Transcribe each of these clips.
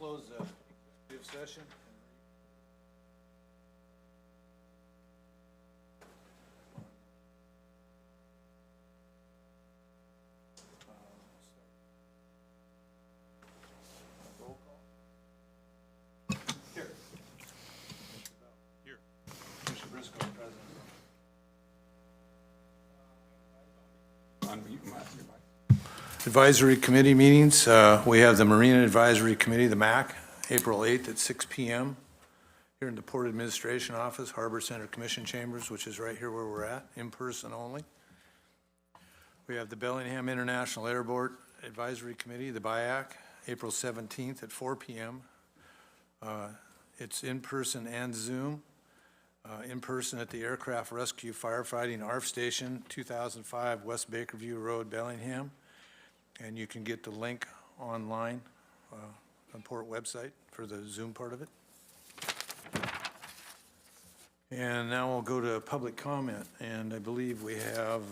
close the executive session. Roll call. Here. Here. Mr. Briscoe, President. Unmute my mic. Advisory committee meetings, we have the Marina Advisory Committee, the MAC, April 8th at 6 p.m. here in the Port Administration Office, Harbor Center Commission Chambers, which is right here where we're at, in person only. We have the Bellingham International Airport Advisory Committee, the BIAC, April 17th at 4 p.m. It's in person and Zoom. In person at the Aircraft Rescue Firefighting ARF Station, 2005 West Bakerview Road, Bellingham. And you can get the link online on Port website for the Zoom part of it. And now we'll go to public comment, and I believe we have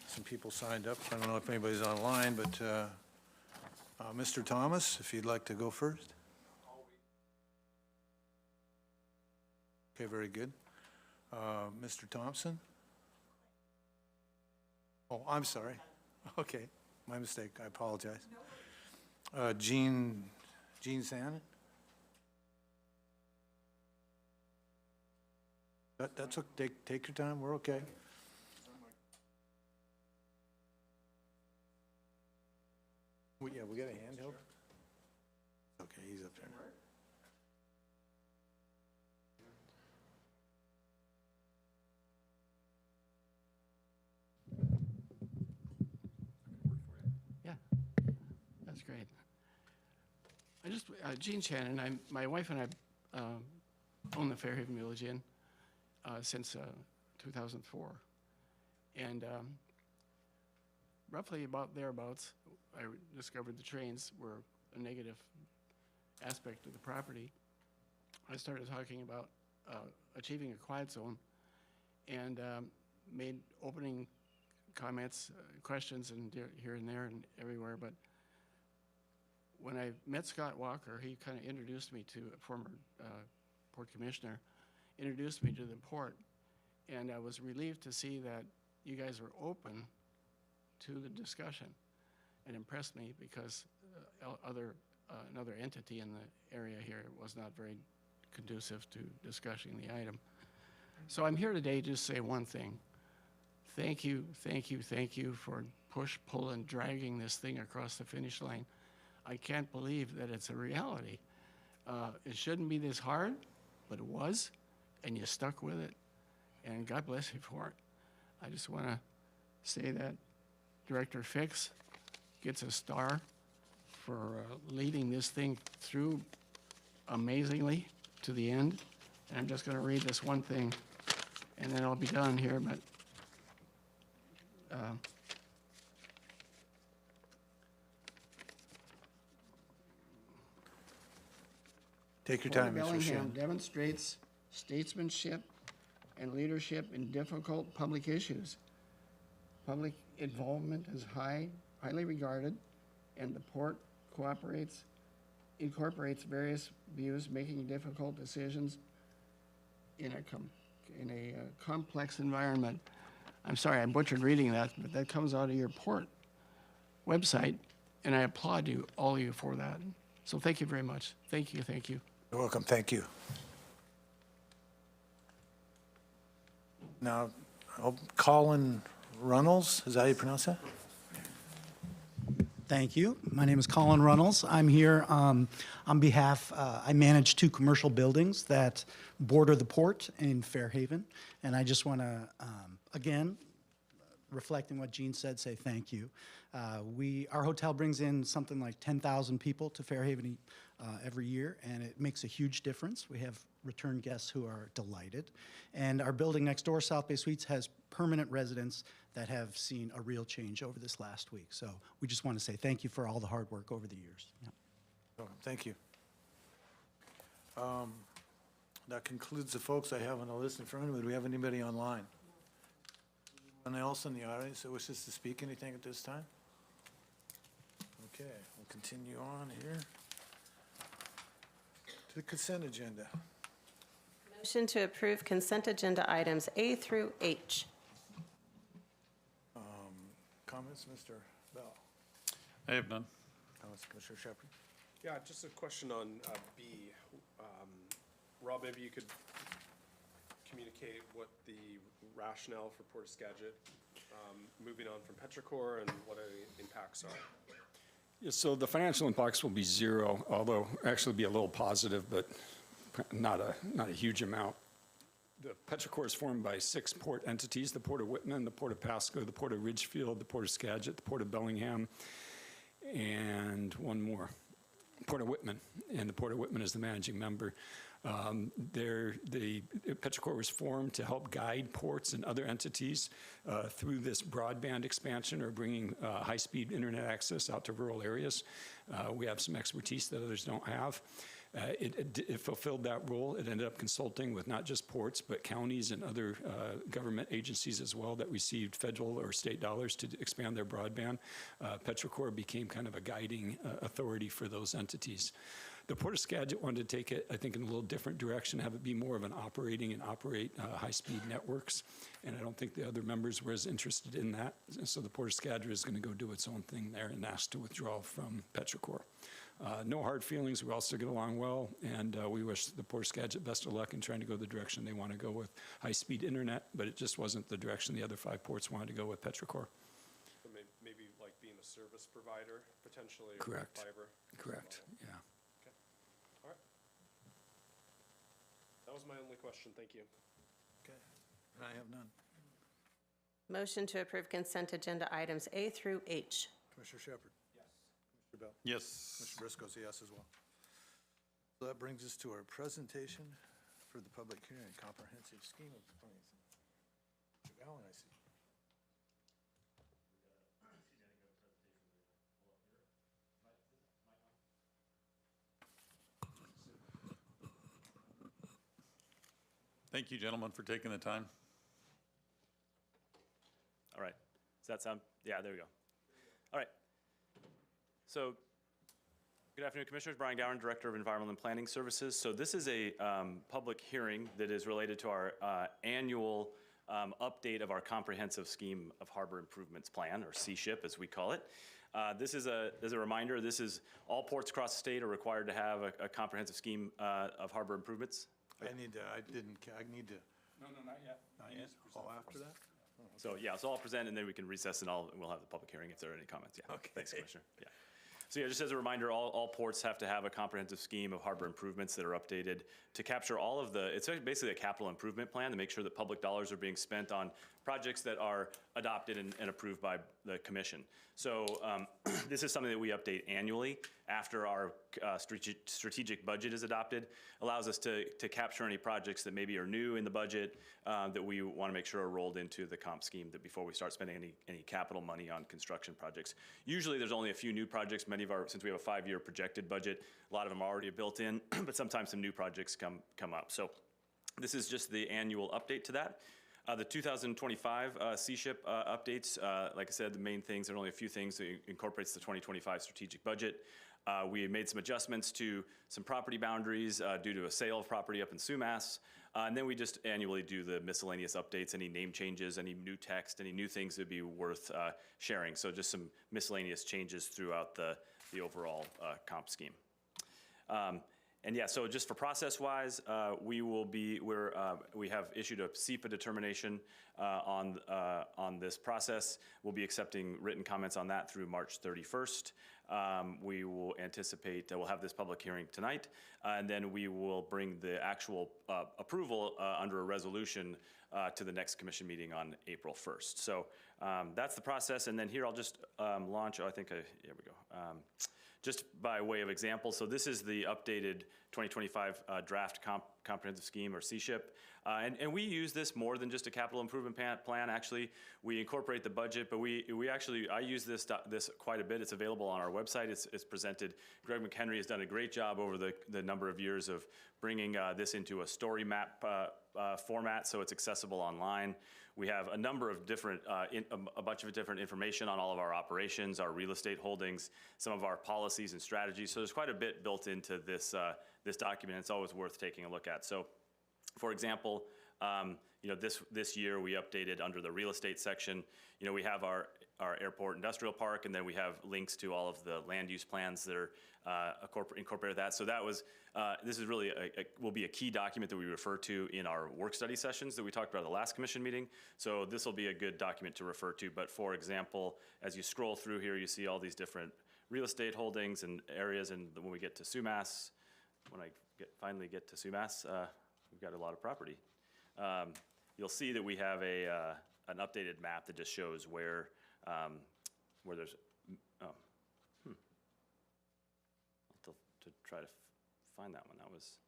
some people signed up. I don't know if anybody's online, but Mr. Thomas, if you'd like to go first. Okay, very good. Mr. Thompson? Oh, I'm sorry. Okay. My mistake, I apologize. Jean Sandin? That's okay, take your time, we're okay. Yeah, we got a handheld? Okay, he's up there. That's great. Gene Shannon, my wife and I own the Fairhaven Village Inn since 2004. And roughly about thereabouts, I discovered the trains were a negative aspect of the property. I started talking about achieving a quiet zone and made opening comments, questions, and here and there and everywhere. But when I met Scott Walker, he kind of introduced me to a former port commissioner, introduced me to the port, and I was relieved to see that you guys were open to the discussion. It impressed me because another entity in the area here was not very conducive to discussing the item. So I'm here today to say one thing. Thank you for push, pull, and dragging this thing across the finish line. I can't believe that it's a reality. It shouldn't be this hard, but it was, and you stuck with it, and God bless you for it. I just want to say that Director Fix gets a star for leading this thing through amazingly to the end. And I'm just going to read this one thing, and then I'll be done here, but Take your time, Mr. Bellingham Shannon. demonstrates statesmanship and leadership in difficult public issues. Public involvement is highly regarded, and the port incorporates various views, making difficult decisions in a complex environment. I'm sorry, I butchered reading that, but that comes out of your port website, and I applaud you, all of you, for that. So thank you very much. Thank you. You're welcome, thank you. Now, Colin Runnels, is that how you pronounce that? Thank you. My name is Colin Runnels. I'm here on behalf, I manage 2 commercial buildings that border the port in Fairhaven. And I just want to, again, reflecting what Gene said, say thank you. Our hotel brings in something like 10,000 people to Fairhaven every year, and it makes a huge difference. We have return guests who are delighted. And our building next door, South Bay Suites, has permanent residents that have seen a real change over this last week. So we just want to say thank you for all the hard work over the years. Yeah. Welcome, thank you. That concludes the folks I have on the list in front of me. Do we have anybody online? Anyone else in the audience that wishes to speak anything at this time? Okay, we'll continue on here. To the consent agenda. Motion to approve consent agenda items A through H. Comments, Mr. Bell? I have none. Comments, Commissioner Shepard? Yeah, just a question on B. Rob, maybe you could communicate what the rationale for Port Skagit moving on from Petrichor and what any impacts are. Yeah, so the financial impacts will be zero, although actually be a little positive, but not a huge amount. The Petrichor is formed by 6 port entities: the Port of Whitman, the Port of Pasco, the Port of Ridgefield, the Port of Skagit, the Port of Bellingham, and one more, Port of Whitman, and the Port of Whitman is the managing member. The Petrichor was formed to help guide ports and other entities through this broadband expansion or bringing high-speed internet access out to rural areas. We have some expertise that others don't have. It fulfilled that role. It ended up consulting with not just ports, but counties and other government agencies as well that received federal or state dollars to expand their broadband. Petrichor became kind of a guiding authority for those entities. The Port of Skagit wanted to take it, I think, in a little different direction, have it be more of an operate high-speed networks. And I don't think the other members were as interested in that. So the Port of Skagit is going to go do its own thing there and ask to withdraw from Petrichor. No hard feelings. We all still get along well, and we wish the Port of Skagit best of luck in trying to go the direction they want to go with high-speed internet, but it just wasn't the direction the other 5 ports wanted to go with Petrichor. So maybe like being a service provider, potentially, or Correct. fiber. Correct, yeah. Okay, all right. That was my only question, thank you. Okay. And I have none. Motion to approve consent agenda items A through H. Commissioner Shepard? Yes. Commissioner Bell? Yes. Commissioner Briscoe's a yes as well. So that brings us to our presentation for the public hearing, comprehensive scheme of plans. Mr. Allen, I see. Thank you, gentlemen, for taking the time. All right. Does that sound? Yeah, there we go. All right. So, good afternoon, Commissioners. Brian Gowan, Director of Environmental and Planning Services. So this is a public hearing that is related to our annual update of our Comprehensive Scheme of Harbor Improvements Plan, or CSHIP as we call it. This is as a reminder, this is all ports across the state are required to have a comprehensive scheme of harbor improvements. I need to. No, not yet. Not yet? All after that? So yeah, so I'll present and then we can recess and we'll have the public hearing if there are any comments. Yeah. Okay. Thanks, Commissioner. Yeah. So yeah, just as a reminder, all ports have to have a comprehensive scheme of harbor improvements that are updated to capture all of it's basically a capital improvement plan to make sure that public dollars are being spent on projects that are adopted and approved by the commission. So this is something that we update annually after our strategic budget is adopted. Allows us to capture any projects that maybe are new in the budget that we want to make sure are rolled into the comp scheme that before we start spending any capital money on construction projects. Usually there's only a few new projects. Since we have a 5-year projected budget, a lot of them are already built in, but sometimes some new projects come up. So this is just the annual update to that. The 2025 CSHIP updates, like I said, the main things, there are only a few things. It incorporates the 2025 strategic budget. We made some adjustments to some property boundaries due to a sale of property up in Sumas. And then we just annually do the miscellaneous updates, any name changes, any new text, any new things that would be worth sharing. So just some miscellaneous changes throughout the overall comp scheme. And yeah, so just for process-wise, we have issued a SEPA determination on this process. We'll be accepting written comments on that through March 31st. We will anticipate we'll have this public hearing tonight, and then we will bring the actual approval under a resolution to the next commission meeting on April 1st. So that's the process, and then here I'll just launch. Here we go. Just by way of example, so this is the updated 2025 draft comprehensive scheme, or CSHIP. And we use this more than just a capital improvement plan. Actually, we incorporate the budget, but I use this quite a bit. It's available on our website. It's presented. Greg McHenry has done a great job over the number of years of bringing this into a story map format, so it's accessible online. We have a number of different, a bunch of different information on all of our operations, our real estate holdings, some of our policies and strategies. So there's quite a bit built into this, this document. It's always worth taking a look at. So, for example, this year we updated under the real estate section. We have our airport industrial park, and then we have links to all of the land use plans that are incorporated that. So that was, this is really will be a key document that we refer to in our work study sessions that we talked about at the last commission meeting. So this will be a good document to refer to. But for example, as you scroll through here, you see all these different real estate holdings and areas. And when we get to Sumas, when I finally get to Sumas, we've got a lot of property. You'll see that we have an updated map that just shows where there's, to try to find that one. That was,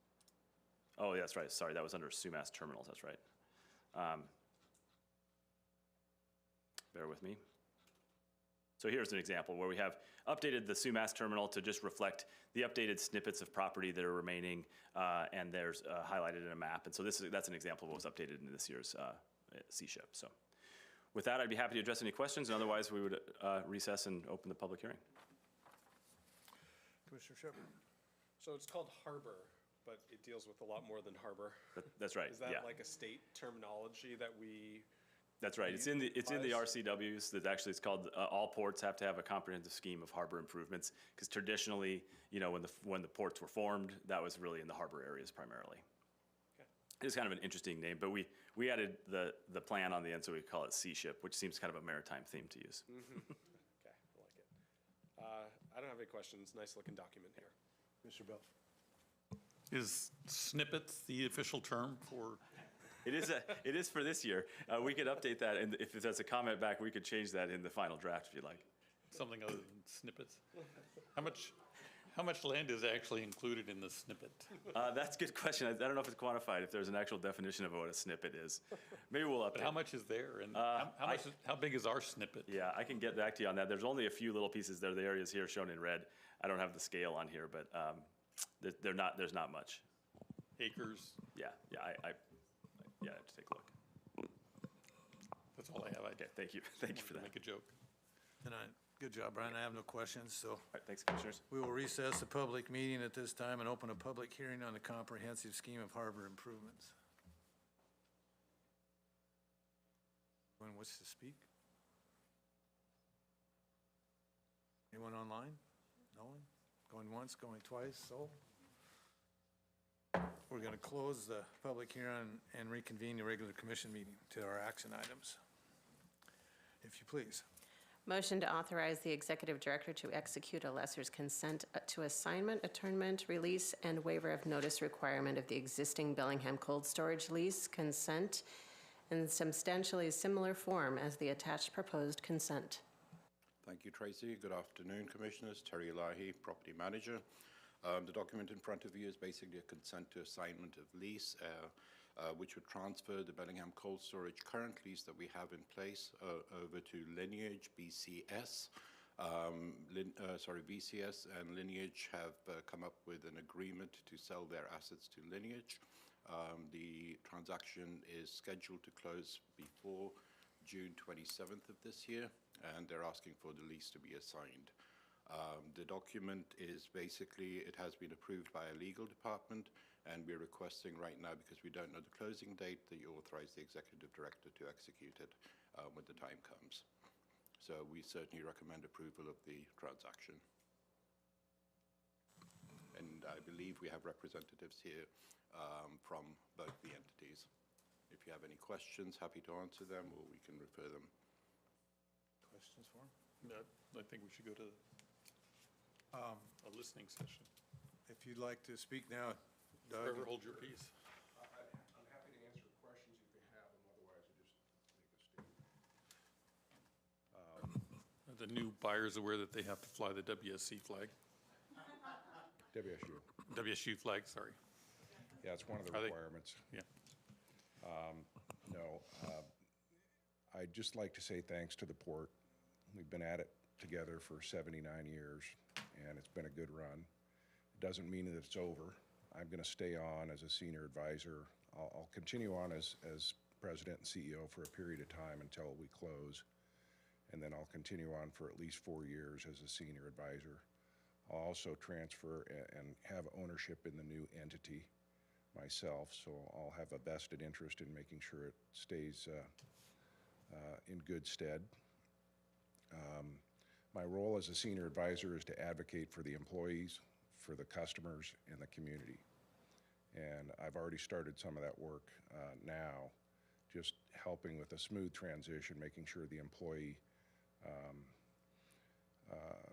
oh, that's right. Sorry, that was under Sumas Terminals. That's right. Bear with me. So here's an example where we have updated the Sumas Terminal to just reflect the updated snippets of property that are remaining, and there's highlighted in a map. And so that's an example of what was updated in this year's C-SHIP. So with that, I'd be happy to address any questions, and otherwise we would recess and open the public hearing. Commissioner Shepard? So it's called harbor, but it deals with a lot more than harbor. That's right. Is that yeah. like a state terminology that we? That's right. It's in the RCWs. That actually it's called all ports have to have a comprehensive scheme of harbor improvements, because traditionally, when the ports were formed, that was really in the harbor areas primarily. Okay. It's kind of an interesting name, but we added the plan on the end, so we call it C-SHIP, which seems kind of a maritime theme to use. Mm-hmm. Okay, I like it. I don't have any questions. Nice looking document here. Mr. Bell? Is snippets the official term for? It is for this year. We could update that, and if there's a comment back, we could change that in the final draft if you like. Something other than snippets? How much land is actually included in the snippet? That's a good question. I don't know if it's quantified, if there's an actual definition of what a snippet is. Maybe we'll update. But how much is there, and how big is our snippet? Yeah, I can get back to you on that. There's only a few little pieces there. The areas here shown in red. I don't have the scale on here, but there's not much. Acres? Yeah, I have to take a look. That's all I have. Okay, thank you. Thank you for that. Make a joke. Good job, Brian. I have no questions, so All right, thanks, Commissioners. we will recess the public meeting at this time and open a public hearing on the comprehensive scheme of harbor improvements. Anyone wish to speak? Anyone online? No one? Going once, going twice, so? We're going to close the public hearing and reconvene the regular commission meeting to our action items. If you please. Motion to authorize the executive director to execute a lessor's consent to assignment, attornment, release, and waiver of notice requirement of the existing Bellingham cold storage lease consent in substantially similar form as the attached proposed consent. Thank you, Tracy. Good afternoon, Commissioners. Terry Elahi, Property Manager. The document in front of you is basically a consent to assignment of lease, which would transfer the Bellingham cold storage current lease that we have in place over to Lineage BCS. BCS and Lineage have come up with an agreement to sell their assets to Lineage. The transaction is scheduled to close before June 27th of this year, and they're asking for the lease to be assigned. The document is basically, it has been approved by a legal department, and we're requesting right now, because we don't know the closing date, that you authorize the executive director to execute it when the time comes. So we certainly recommend approval of the transaction. And I believe we have representatives here from both the entities. If you have any questions, happy to answer them, or we can refer them. Questions for him? No, I think we should go to a listening session. If you'd like to speak now, Doug. Trevor, hold your peace. I'm happy to answer questions if they have them, otherwise I just make a statement. Are the new buyers aware that they have to fly the WSC flag? WSU flag, sorry. Yeah, it's one of the Are they- requirements. Yeah. No, I'd just like to say thanks to the port. We've been at it together for 79 years, and it's been a good run. It doesn't mean that it's over. I'm going to stay on as a senior advisor I'll continue on as president and CEO for a period of time until we close, and then I'll continue on for at least 4 years as a senior advisor. I'll also transfer and have ownership in the new entity myself, so I'll have a vested interest in making sure it stays in good stead. My role as a senior advisor is to advocate for the employees, for the customers, and the community. And I've already started some of that work now, just helping with a smooth transition, making sure the employee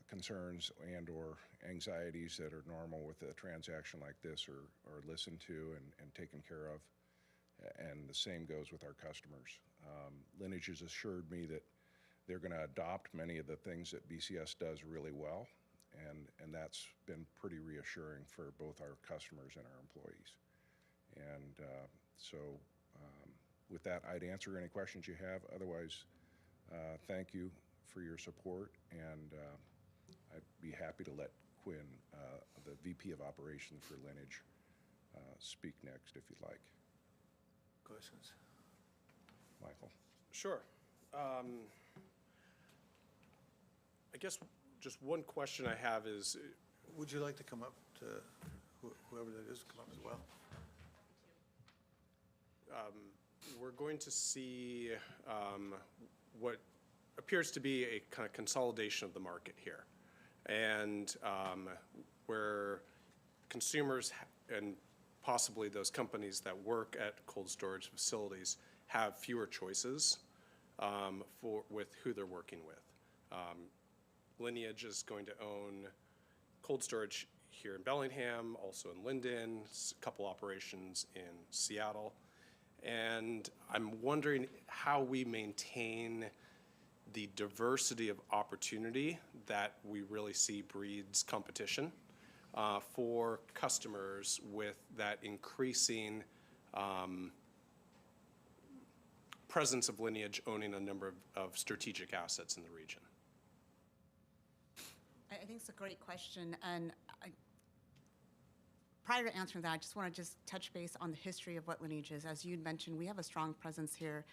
concerns and/or anxieties that are normal with a transaction like this are listened to and taken care of. And the same goes with our customers. Lineage has assured me that they're going to adopt many of the things that BCS does really well, and that's been pretty reassuring for both our customers and our employees. And so with that, I'd answer any questions you have. Otherwise, thank you for your support, and I'd be happy to let Quinn, the VP of Operations for Lineage, speak next if you'd like. Questions? Michael? Sure. I guess just one question I have is, Would you like to come up to, whoever that is, come up as well? we're going to see what appears to be a kind of consolidation of the market here. And where consumers and possibly those companies that work at cold storage facilities have fewer choices with who they're working with. Lineage is going to own cold storage here in Bellingham, also in Linden, a couple operations in Seattle. And I'm wondering how we maintain the diversity of opportunity that we really see breeds competition for customers with that increasing presence of Lineage owning a number of strategic assets in the region. I think it's a great question, and prior to answering that, I just want to touch base on the history of what Lineage is. As you mentioned, we have a strong presence here.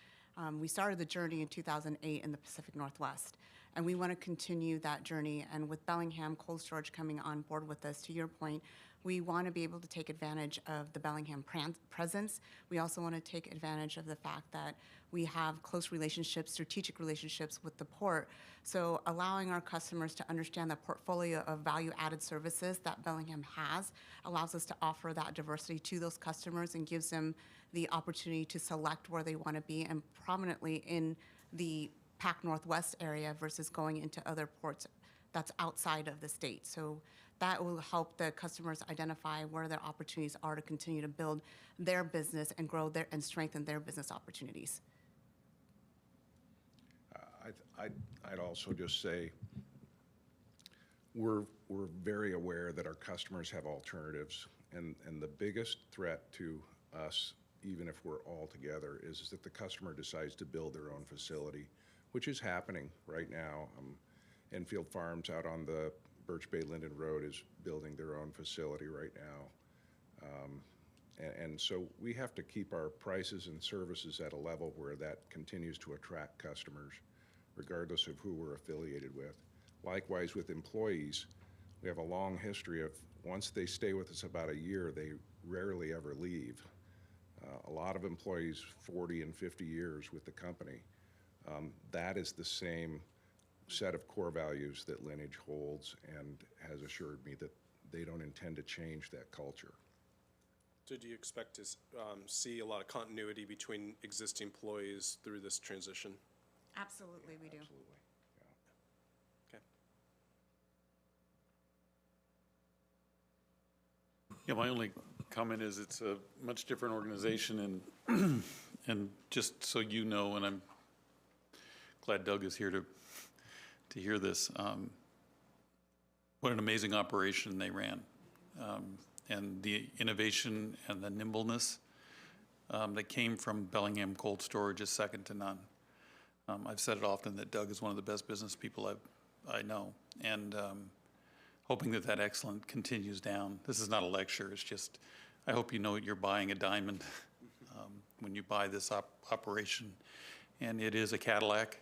We started the journey in 2008 in the Pacific Northwest, and we want to continue that journey. And with Bellingham Cold Storage coming on board with us, to your point, we want to be able to take advantage of the Bellingham presence. We also want to take advantage of the fact that we have close relationships, strategic relationships with the port. So allowing our customers to understand the portfolio of value-added services that Bellingham has allows us to offer that diversity to those customers and gives them the opportunity to select where they want to be, and prominently in the Pac Northwest area versus going into other ports that's outside of the state. So that will help the customers identify where their opportunities are to continue to build their business and grow their and strengthen their business opportunities. I'd also just say we're very aware that our customers have alternatives, and the biggest threat to us, even if we're all together, is that the customer decides to build their own facility, which is happening right now. Enfield Farms out on the Birch Bay Linden Road is building their own facility right now. And so we have to keep our prices and services at a level where that continues to attract customers, regardless of who we're affiliated with. Likewise with employees, we have a long history of once they stay with us about a year, they rarely ever leave. A lot of employees, 40 and 50 years with the company. That is the same set of core values that Lineage holds and has assured me that they don't intend to change that culture. So do you expect to see a lot of continuity between existing employees through this transition? Absolutely, we do. Absolutely, yeah. Okay. Yeah, my only comment is it's a much different organization, and and just so you know, and I'm glad Doug is here to hear this, what an amazing operation they ran, and the innovation and the nimbleness that came from Bellingham Cold Storage is second to none. I've said it often that Doug is one of the best business people I know, and hoping that excellence continues down. This is not a lecture, it's just, I hope you know you're buying a diamond when you buy this operation. And it is a Cadillac,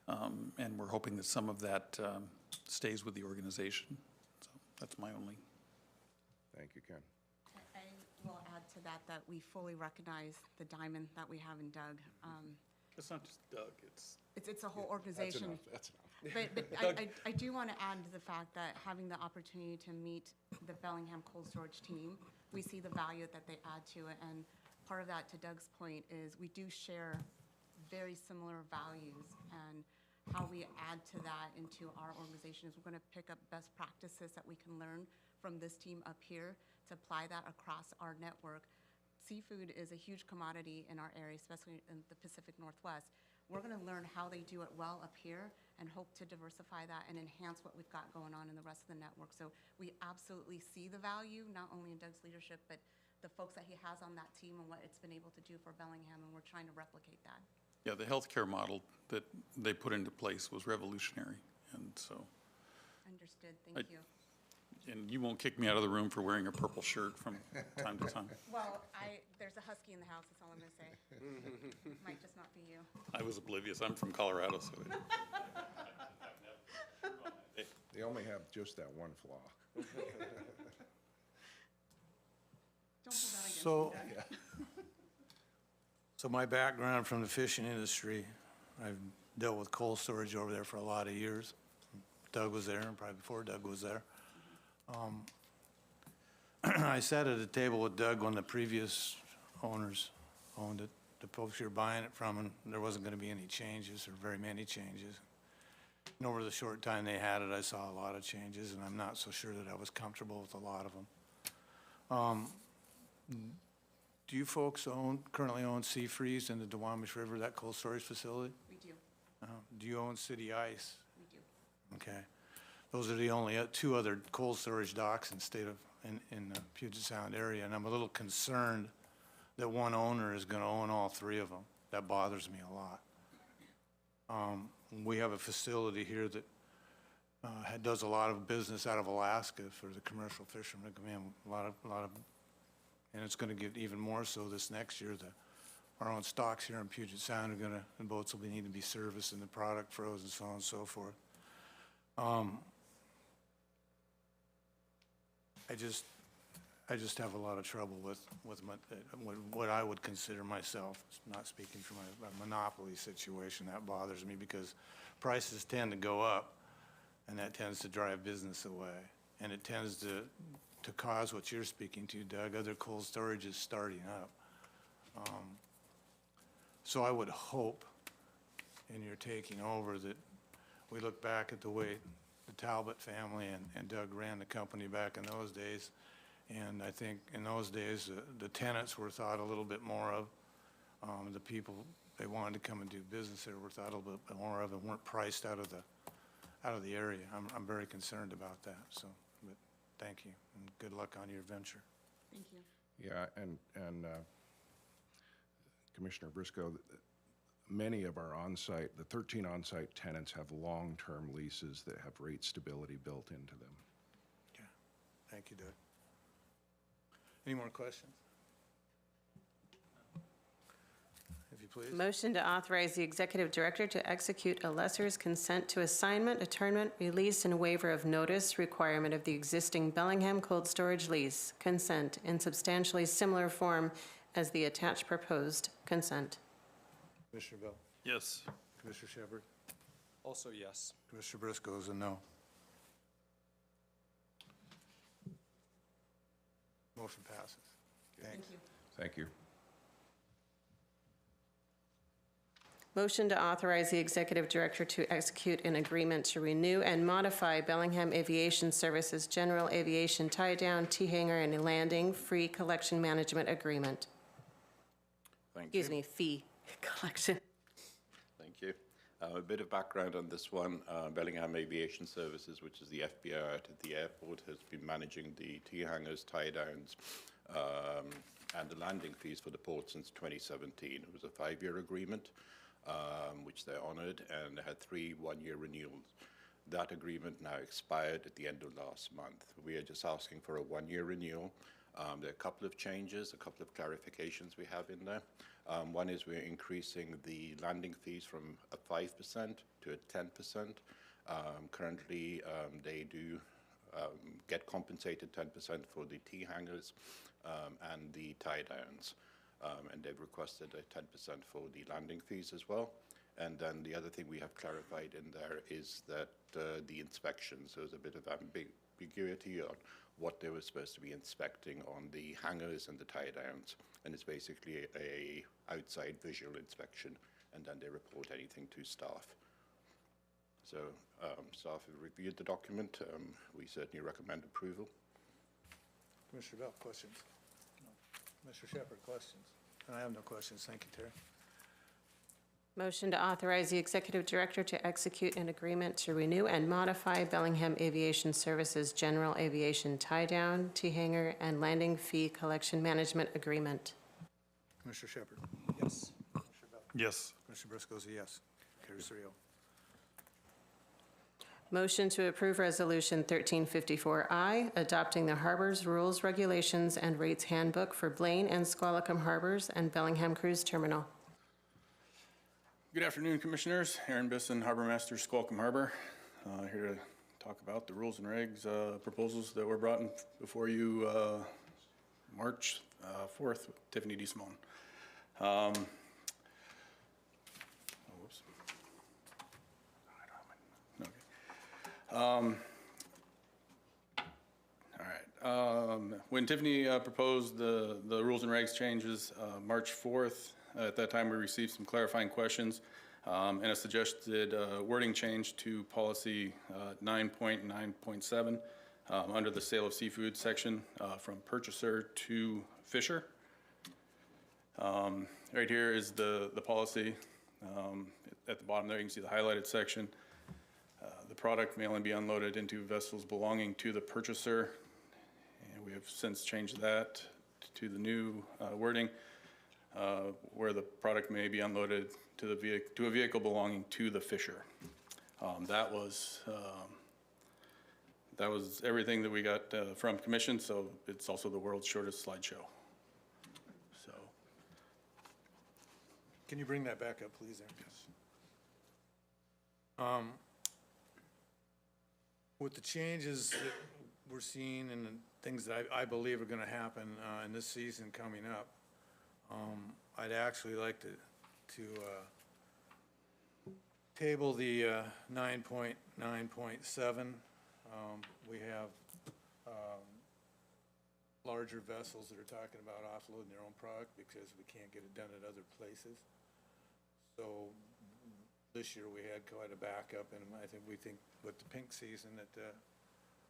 and we're hoping that some of that stays with the organization. So that's my only. Thank you, Ken. I will add to that that we fully recognize the diamond that we have in Doug. It's not just Doug, it's. It's a whole That's organization. enough, that's enough. But I do want to add to the fact that having the opportunity to meet the Bellingham Cold Storage team, we see the value that they add to it. And part of that, to Doug's point, is we do share very similar values. And how we add to that into our organization is we're going to pick up best practices that we can learn from this team up here to apply that across our network. Seafood is a huge commodity in our area, especially in the Pacific Northwest. We're going to learn how they do it well up here and hope to diversify that and enhance what we've got going on in the rest of the network. So we absolutely see the value, not only in Doug's leadership, but the folks that he has on that team and what it's been able to do for Bellingham, and we're trying to replicate that. Yeah, the healthcare model that they put into place was revolutionary, and so. Understood, thank you. And you won't kick me out of the room for wearing a purple shirt from time to time. Well, there's a husky in the house, that's all I'm going to say. Might just not be you. I was oblivious. I'm from Colorado, so. They only have just that one flaw. Don't hold that against So, me, Doug. so my background from the fishing industry, I've dealt with cold storage over there for a lot of years. Doug was there, and probably before Doug was there. I sat at a table with Doug when the previous owners owned it, the folks you're buying it from, and there wasn't going to be any changes or very many changes. And over the short time they had it, I saw a lot of changes, and I'm not so sure that I was comfortable with a lot of them. Do you folks currently own Sea Freeze in the Duwamish River, that cold storage facility? We do, Do you own City Ice? we do. Okay. Those are the only two other cold storage docks in the Puget Sound area, and I'm a little concerned that one owner is going to own all three of them. That bothers me a lot. We have a facility here that does a lot of business out of Alaska for the commercial fishermen. I mean, a lot of, and it's going to get even more so this next year. Our own stocks here in Puget Sound are going to, the boats will need to be serviced and the product frozen, so on and so forth. I just have a lot of trouble with what I would consider myself, not speaking from a monopoly situation. That bothers me because prices tend to go up, and that tends to drive business away. And it tends to cause what you're speaking to, Doug, other cold storage is starting up. So I would hope in your taking over that we look back at the way the Talbot family and Doug ran the company back in those days. And I think in those days, the tenants were thought a little bit more of. The people, they wanted to come and do business there were thought a little bit more of and weren't priced out of the area. I'm very concerned about that. So, but thank you and good luck on your venture. Thank you. Yeah, and Commissioner Briscoe, many of our on-site, the 13 on-site tenants have long-term leases that have rate stability built into them. Yeah. Thank you, Doug. Any more questions? If you please. Motion to authorize the executive director to execute a lessor's consent to assignment, attornment, release, and waiver of notice requirement of the existing Bellingham cold storage lease consent in substantially similar form as the attached proposed consent. Commissioner Bell? Yes. Commissioner Shepard? Also, yes. Commissioner Briscoe is a no. Motion passes. Thank you. Thank you. Motion to authorize the executive director to execute an agreement to renew and modify Bellingham Aviation Services General Aviation Tie-Down, T-Hangar, and Landing Free Collection Management Agreement. Thank you. Excuse me, fee collection. Thank you. A bit of background on this one. Bellingham Aviation Services, which is the FBI out at the airport, has been managing the T-hangars, tie-downs, and the landing fees for the port since 2017. It was a 5-year agreement, which they honored, and they had 3 one-year renewals. That agreement now expired at the end of last month. We are just asking for a 1-year renewal. There are a couple of changes, a couple of clarifications we have in there. One is we're increasing the landing fees from a 5% to a 10%. Currently, they do get compensated 10% for the T-hangers and the tie-downs. And they've requested a 10% for the landing fees as well. And then the other thing we have clarified in there is that the inspections, there's a bit of ambiguity on what they were supposed to be inspecting on the hangers and the tie-downs. And it's basically a outside visual inspection, and then they report anything to staff. So staff have reviewed the document. We certainly recommend approval. Commissioner Bell, questions? No. Mr. Shepherd, questions? I have no questions. Thank you, Terry. Motion to authorize the executive director to execute an agreement to renew and modify Bellingham Aviation Services General Aviation tie-down, T-hanger, and landing fee collection management agreement. Commissioner Shepherd? Yes. Commissioner Bell? Yes. Commissioner Briscoe is a yes. Carries 3-0. Motion to approve Resolution 1354I, adopting the Harbors Rules, Regulations, and Rates Handbook for Blaine and Squalicum Harbors and Bellingham Cruise Terminal. Good afternoon, Commissioners. Aaron Bisson, Harbor Master, Squalicum Harbor. Here to talk about the rules and regs proposals that were brought in before you March 4th with Tiffany D. Simone. Whoops. All right. When Tiffany proposed the rules and regs changes March 4th, at that time we received some clarifying questions and a suggested wording change to policy 9.9.7 under the sale of seafood section from purchaser to fisher. Right here is the policy. At the bottom there you can see the highlighted section. The product may only be unloaded into vessels belonging to the purchaser, and we have since changed that to the new wording where the product may be unloaded to a vehicle belonging to the fisher. That was everything that we got from Commission, so it's also the world's shortest slideshow. So, Can you bring that back up, please, Aaron? Yes. With the changes that we're seeing and the things that I believe are going to happen in this season coming up, I'd actually like to table the 9.9.7. We have larger vessels that are talking about offloading their own product because we can't get it done at other places. So this year we had quite a backup, and we think with the pink season that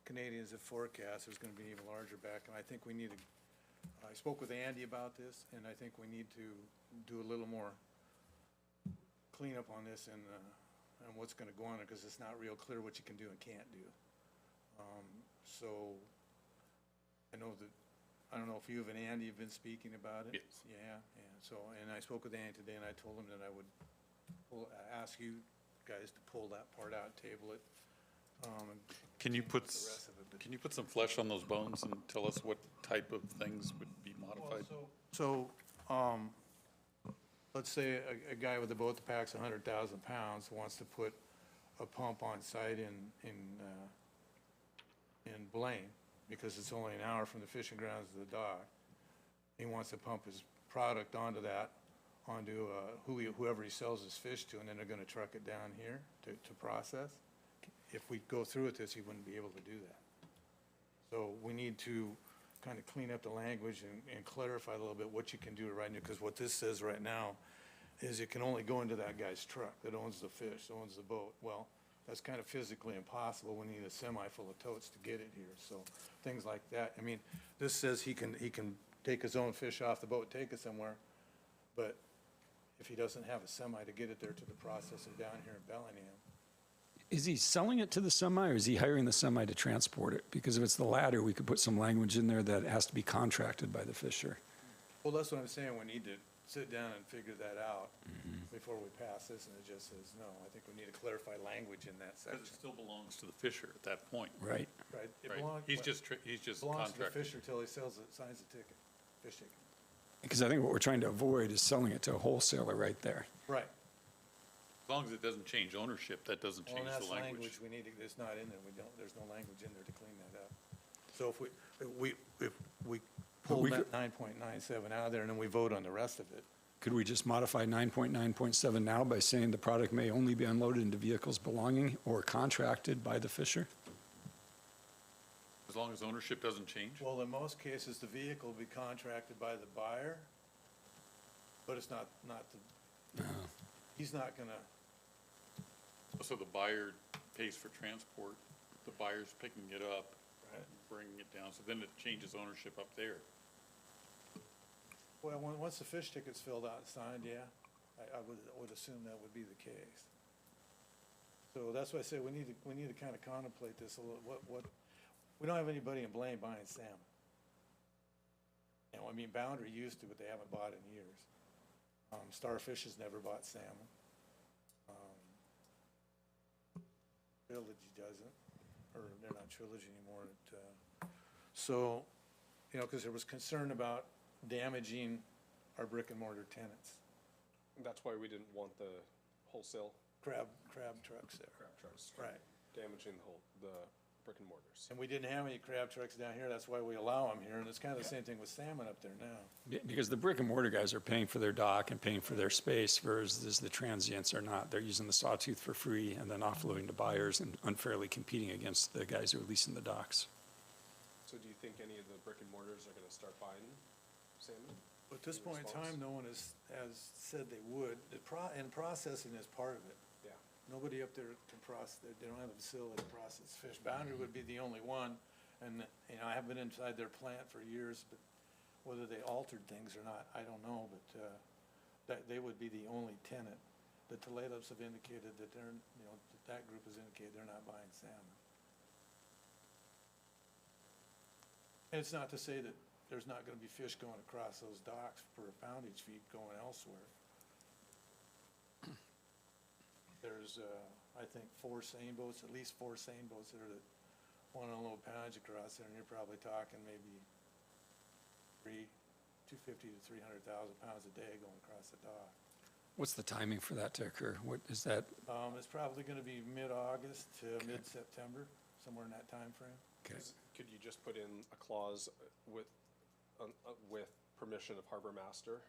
Canadians have forecast there's going to be an even larger backup. I think we need to. I spoke with Andy about this, and I think we need to do a little more cleanup on this and what's going to go on, because it's not real clear what you can do and can't do. So I know that, I don't know if you and Andy have been speaking about it. Yes. Yeah, and I spoke with Andy today, and I told him that I would ask you guys to pull that part out, table it. Can you put, the rest of it, but- can you put some flesh on those bones and tell us what type of things would be modified? So, let's say a guy with a boat that packs 100,000 pounds wants to put a pump on site in Blaine, because it's only an hour from the fishing grounds to the dock. He wants to pump his product onto whoever he sells his fish to, and then they're gonna truck it down here to process. If we go through with this, he wouldn't be able to do that. So we need to kind of clean up the language and clarify a little bit what you can do right now, because what this says right now is it can only go into that guy's truck that owns the fish, owns the boat. Well, that's kind of physically impossible. We need a semi full of totes to get it here. So things like that. I mean, this says he can take his own fish off the boat, take it somewhere, but if he doesn't have a semi to get it there to the processor down here in Bellingham. Is he selling it to the semi, or is he hiring the semi to transport it? Because if it's the latter, we could put some language in there that it has to be contracted by the fisher. Well, that's what I'm saying. We need to sit down and figure that out before we pass this, and it just says no. I think we need to clarify language in that Because it section. still belongs to the fisher at that point. Right. Right? It Right. belongs- He's just belongs to the contracted. fisher till he sells it, signs the ticket, fish ticket. Because I think what we're trying to avoid is selling it to a wholesaler right there. Right. As long as it doesn't change ownership, that doesn't Well, change and that's the language. we need to, it's not in there, there's no language in there to clean that up. So if we pull we that 9.97 out of there and then we vote on the rest of it, Could we just modify 9.9.7 now by saying the product may only be unloaded into vehicles belonging or contracted by the fisher? As long as ownership doesn't change? well, in most cases, the vehicle will be contracted by the buyer, but it's not the, he's not gonna, So the buyer pays for transport, the buyer's picking it up, Right. bringing it down, so then it changes ownership up there. well, once the fish ticket's filled out and signed, yeah, I would assume that would be the case. So that's why I say we need to kind of contemplate this a little, we don't have anybody in Blaine buying salmon. You know, I mean, Boundary used to, but they haven't bought in years. Starfish has never bought salmon. Trilogy doesn't, or they're not Trilogy anymore. So, you know, because there was concern about damaging our brick and mortar tenants, That's why we didn't want the wholesale crab trucks there. crab trucks. Right. Damaging the brick and mortars. And we didn't have any crab trucks down here, that's why we allow them here, and it's kind of the same thing with salmon up there now. Because the brick and mortar guys are paying for their dock and paying for their space, whereas the transients are not. They're using the sawtooth for free and then offloading to buyers and unfairly competing against the guys who are leasing the docks. So do you think any of the brick and mortars are gonna start buying salmon? But at this In point in response? time, no one has said they would. And processing is part of it. Yeah. Nobody up there can process, they don't have a facility to process fish. Boundary would be the only one, and, you know, I haven't been inside their plant for years, but whether they altered things or not, I don't know, but, that, they would be the only tenant. The Toledos have indicated that they're, you know, that group has indicated they're not buying salmon. And it's not to say that there's not gonna be fish going across those docks for a poundage fee going elsewhere. There's, I think, at least four seine boats that are that want to unload poundage across there, and you're probably talking maybe 250 to 300,000 pounds a day going across the dock. What's the timing for that to occur? What is that? It's probably gonna be mid-August to mid-September, somewhere in that time frame. Okay. Could you just put in a clause with permission of harbor master?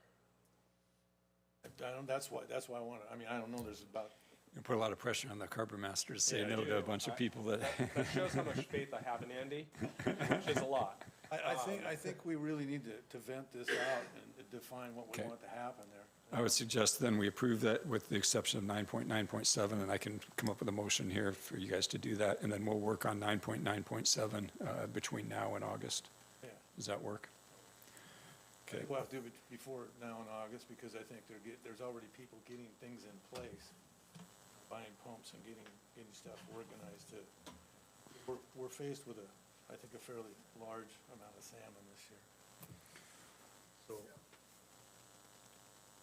That's why I want to, I mean, I don't know, there's about, You put a lot of pressure on the harbor master to say Yeah, no I to a do. bunch of people that. That shows how much faith I have in Andy, which is a lot. I think we really need to vent this out and define what we Okay. want to happen there. I would suggest then we approve that with the exception of 9.9.7, and I can come up with a motion here for you guys to do that, and then we'll work on 9.9.7 between now and August. Yeah. Does that work? I Okay. think we'll have to do it before now in August, because I think there's already people getting things in place, buying pumps and getting stuff organized to, we're faced with I think a fairly large amount of salmon this year. So,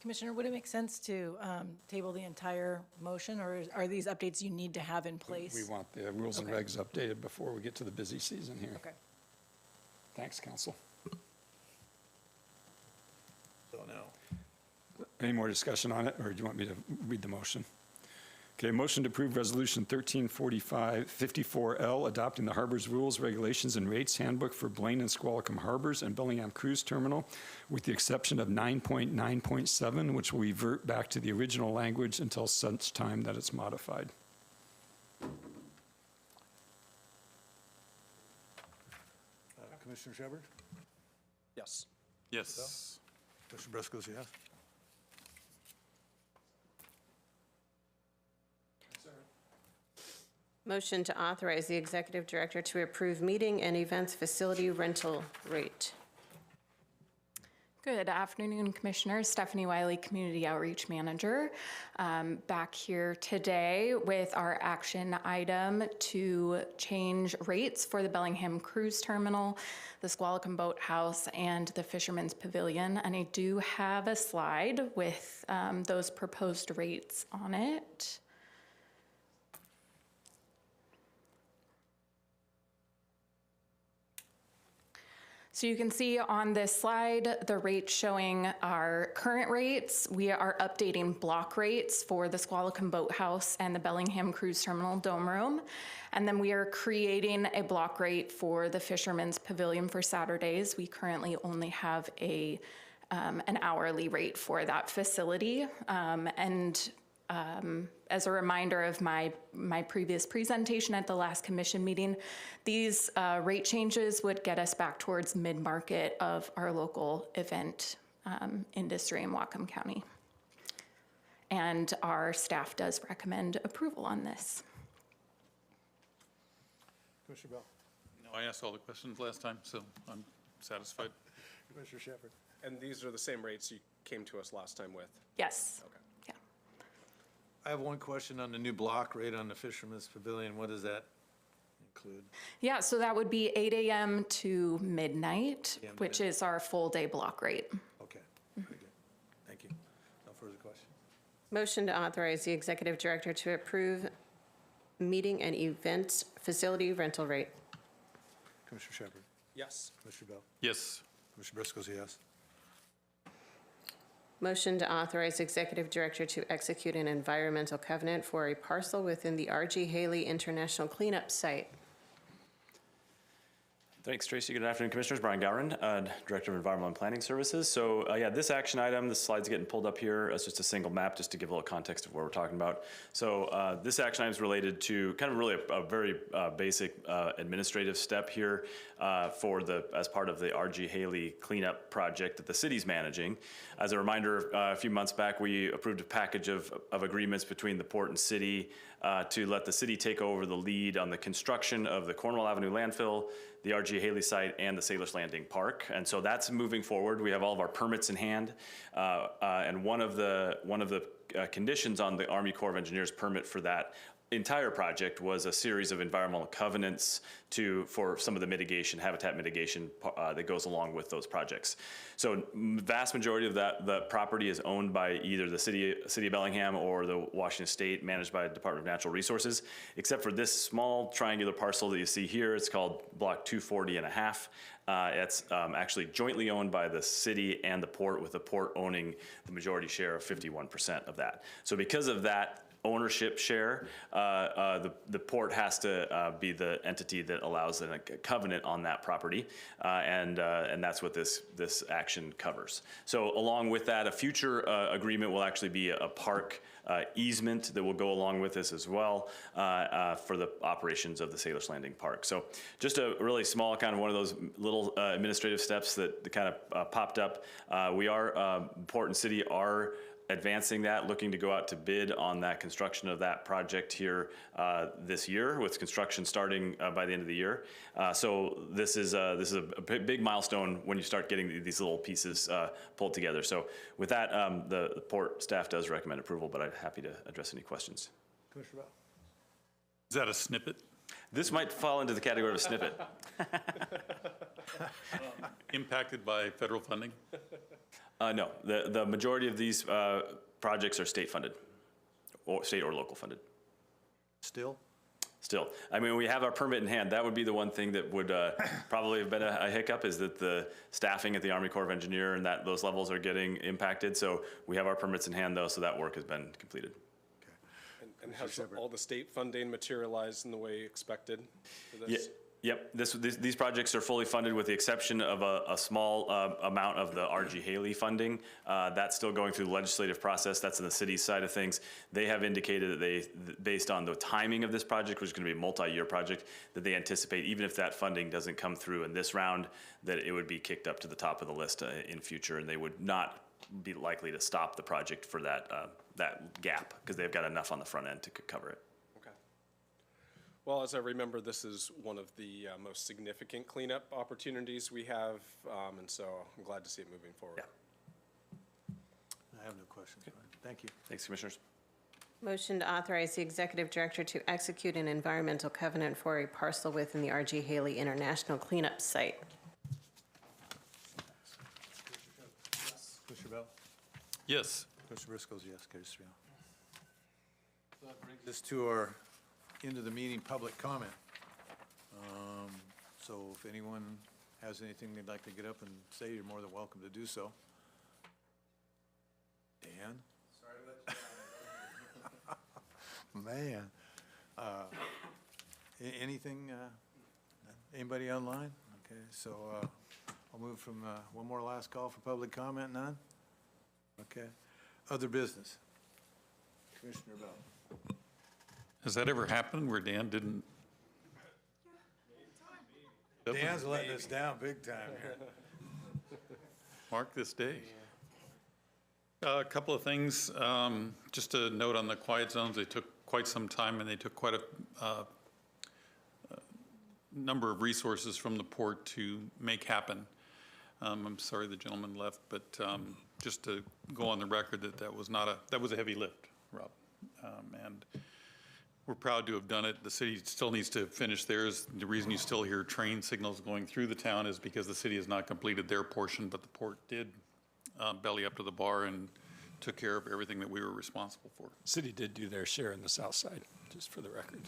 Commissioner, would it make sense to table the entire motion, or are these updates you need to have in place? We want the rules and Okay. regs updated before we get to the busy season here. Okay. Thanks, council. so now, Any more discussion on it, or do you want me to read the motion? Okay, motion to approve Resolution 1345-54L, adopting the Harbor's Rules, Regulations, and Rates Handbook for Blaine and Squalicum Harbors and Bellingham Cruise Terminal, with the exception of 9.9.7, which will revert back to the original language until such time that it's modified. Commissioner Shepard? Yes. Yes. Commissioner Briscoe's yes. Motion to authorize the executive director to approve meeting and events facility rental rate. Good afternoon, Commissioners. Stephanie Wiley, Community Outreach Manager, back here today with our action item to change rates for the Bellingham Cruise Terminal, the Squalicum Boathouse, and the Fisherman's Pavilion. And I do have a slide with those proposed rates on it. So you can see on this slide, the rates showing our current rates. We are updating block rates for the Squalicum Boathouse and the Bellingham Cruise Terminal Dome Room. And then we are creating a block rate for the Fisherman's Pavilion for Saturdays. We currently only have an hourly rate for that facility. As a reminder of my previous presentation at the last commission meeting, these rate changes would get us back towards mid-market of our local event industry in Whatcom County. And our staff does recommend approval on this. Commissioner Bell. No, I asked all the questions last time, so I'm satisfied. Commissioner Shepherd. And these are the same rates you came to us last time with? Yes. Okay. I have one question on the new block rate on the Fisherman's Pavilion. What does that include? Yeah, so that would be 8 a.m. to midnight, which is our full day block rate. Okay, very good. Thank you. No further questions. Motion to authorize the executive director to approve meeting and event facility rental rate. Commissioner Shepherd. Yes. Commissioner Bell. Yes. Commissioner Briscoe's a yes. Motion to authorize executive director to execute an environmental covenant for a parcel within the R.G. Haley International Cleanup Site. Thanks, Tracy. Good afternoon, Commissioners. Brian Gowron, Director of Environmental and Planning Services. So yeah, this action item, the slide's getting pulled up here. It's just a single map just to give a little context of what we're talking about. So this action item is related to kind of really a very basic administrative step here as part of the R.G. Haley cleanup project that the city's managing. As a reminder, a few months back, we approved a package of agreements between the port and city to let the city take over the lead on the construction of the Cornwall Avenue landfill, the R.G. Haley site, and the Sailor's Landing Park. And so that's moving forward. We have all of our permits in hand. And one of the conditions on the Army Corps of Engineers permit for that entire project was a series of environmental covenants for some of the mitigation, habitat mitigation that goes along with those projects. So vast majority of the property is owned by either the city of Bellingham or the Washington State, managed by the Department of Natural Resources, except for this small triangular parcel that you see here. It's called Block 240.5. It's actually jointly owned by the city and the port, with the port owning the majority share of 51% of that. So because of that ownership share, the port has to be the entity that allows a covenant on that property, and that's what this action covers. So along with that, a future agreement will actually be a park easement that will go along with this as well for the operations of the Sailor's Landing Park. So just a really small kind of one of those little administrative steps that kind of popped up. Port and city are advancing that, looking to go out to bid on that construction of that project here this year, with construction starting by the end of the year. So this is a big milestone when you start getting these little pieces pulled together. So with that, the port staff does recommend approval, but I'm happy to address any questions. Commissioner Bell. Is that a snippet? This might fall into the category of a snippet. Impacted by federal funding? No, the majority of these projects are state funded, or state or local funded. Still? Still. I mean, we have our permit in hand. That would be the one thing that would probably have been a hiccup, is that the staffing at the Army Corps of Engineer and those levels are getting impacted. So we have our permits in hand, though, so that work has been completed. Okay. And has all the state funding materialized in the way expected for this? Yep, these projects are fully funded with the exception of a small amount of the R.G. Haley funding. That's still going through the legislative process. That's in the city's side of things. They have indicated that based on the timing of this project, which is going to be a multi-year project, that they anticipate, even if that funding doesn't come through in this round, that it would be kicked up to the top of the list in future, and they would not be likely to stop the project for that gap, because they've got enough on the front end to cover it. Well, as I remember, this is one of the most significant cleanup opportunities we have, and so I'm glad to see it moving forward. I have no questions. Thank you. Thanks, Commissioners. Motion to authorize the executive director to execute an environmental covenant for a parcel within the R.G. Haley International Cleanup Site. Commissioner Bell? Yes. Commissioner Briscoe's yes, carries 3-0. So that brings us to our end of the meeting public comment. So if anyone has anything they'd like to get up and say, you're more than welcome to do so. Dan? Sorry to let you down. Man. Anything, anybody online? Okay, so I'll move from one more last call for public comment, none? Okay. Other business? Commissioner Bell? Has that ever happened where Dan didn't? Dan's letting us down big time here. Mark this day. A couple of things. Just a note on the quiet zones. They took quite some time and they took quite a number of resources from the port to make happen. I'm sorry the gentleman left, but just to go on the record that was a heavy lift, Rob. And we're proud to have done it. The city still needs to finish theirs. The reason you still hear train signals going through the town is because the city has not completed their portion, but the port did belly up to the bar and took care of everything that we were responsible for. City did do their share in the south side, just for the record.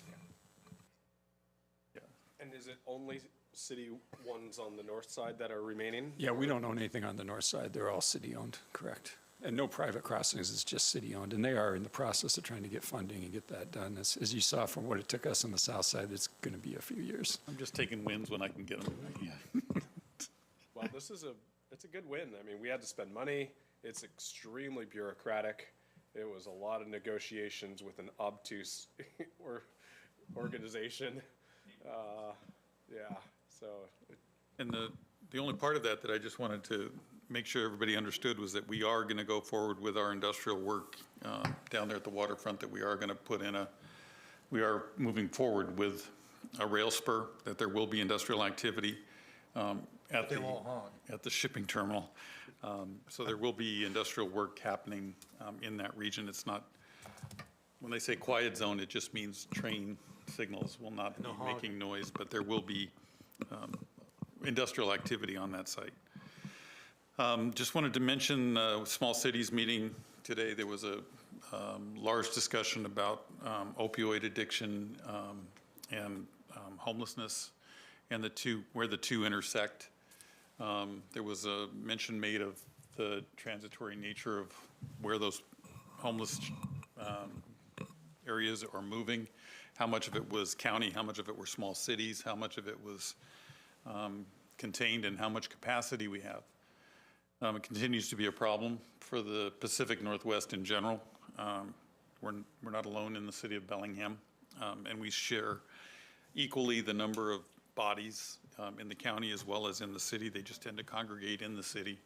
Yeah. And is it only city ones on the north side that are remaining? Yeah, we don't own anything on the north side. They're all city-owned, correct. And no private crossings, it's just city-owned. And they are in the process of trying to get funding and get that done. As you saw from what it took us on the south side, it's going to be a few years. I'm just taking wins when I can get them. Well, it's a good win. I mean, we had to spend money. It's extremely bureaucratic. It was a lot of negotiations with an obtuse organization. Yeah, so. And the only part of that I just wanted to make sure everybody understood was that we are going to go forward with our industrial work down there at the waterfront, that we are going to put in we are moving forward with a rail spur, that there will be industrial activity at the shipping terminal. So there will be industrial work happening in that region. It's not, when they say quiet zone, it just means train signals will not be making noise, but there will be industrial activity on that site. Just wanted to mention Small Cities meeting today. There was a large discussion about opioid addiction and homelessness and where the two intersect. There was a mention made of the transitory nature of where those homeless areas are moving, how much of it was county, how much of it were small cities, how much of it was contained, and how much capacity we have. It continues to be a problem for the Pacific Northwest in general. We're not alone in the city of Bellingham, and we share equally the number of bodies in the county as well as in the city. They just tend to congregate in the city.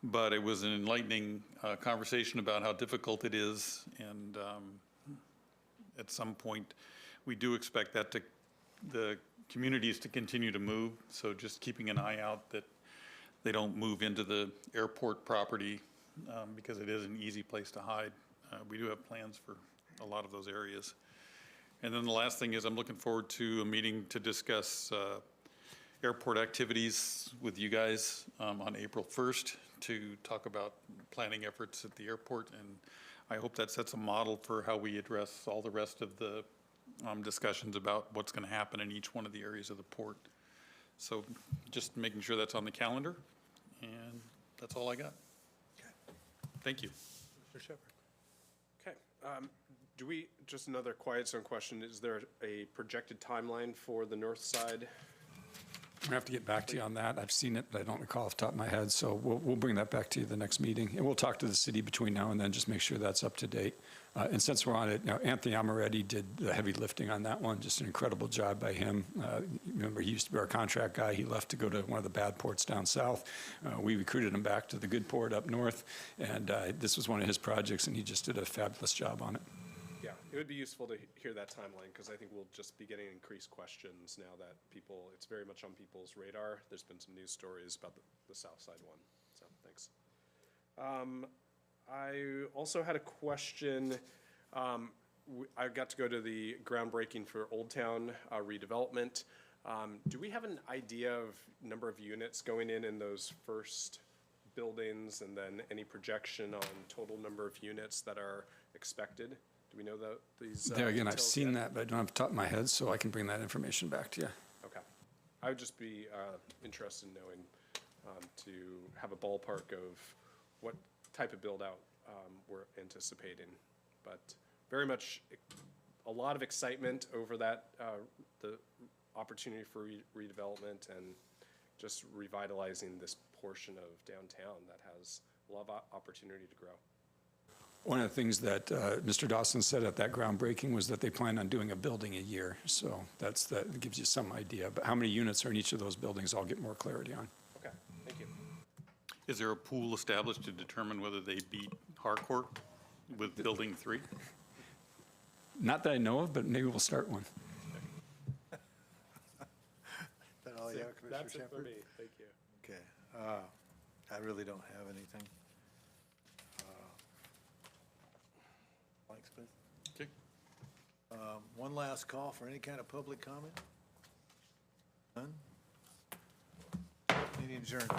But it was an enlightening conversation about how difficult it is, and at some point, we do expect that the communities to continue to move. So just keeping an eye out that they don't move into the airport property because it is an easy place to hide. We do have plans for a lot of those areas. And then the last thing is I'm looking forward to a meeting to discuss airport activities with you guys on April 1st to talk about planning efforts at the airport. And I hope that sets a model for how we address all the rest of the discussions about what's going to happen in each one of the areas of the port. So just making sure that's on the calendar, and that's all I got. Okay. Thank you. Mr. Shepherd. Okay. Just another quiet zone question, is there a projected timeline for the north side? I'm going to have to get back to you on that. I've seen it, but I don't recall off the top of my head. So we'll bring that back to you the next meeting. And we'll talk to the city between now and then, just make sure that's up to date. And since we're on it, Anthony Amaretti did the heavy lifting on that one. Just an incredible job by him. Remember, he used to be our contract guy. He left to go to one of the bad ports down south. We recruited him back to the good port up north. And this was one of his projects, and he just did a fabulous job on it. Yeah, It would be useful to hear that timeline, because I think we'll just be getting increased questions now that it's very much on people's radar. There's been some news stories about the South Side one, so thanks. I also had a question. I got to go to the groundbreaking for Old Town redevelopment. Do we have an idea of number of units going in those first buildings, and then any projection on total number of units that are expected? Do we know these? There again, I've details seen yet? that, but I don't have the top of my head, so I can bring that information back to you. Okay. I would just be interested in knowing, to have a ballpark of what type of build-out we're anticipating. But very much a lot of excitement over that, the opportunity for redevelopment and just revitalizing this portion of downtown that has a lot of opportunity to grow. One of the things that Mr. Dawson said at that groundbreaking was that they plan on doing a building a year. So that gives you some idea. But how many units are in each of those buildings, I'll get more clarity on. Okay, thank you. Is there a pool established to determine whether they beat Harcourt with Building 3? Not that I know of, but maybe we'll start one. That all you have, Commissioner That's it for Shepherd? me, thank you. Okay, I really don't have anything. Mike Smith? Okay. One last call for any kind of public comment? None? Meeting adjourned.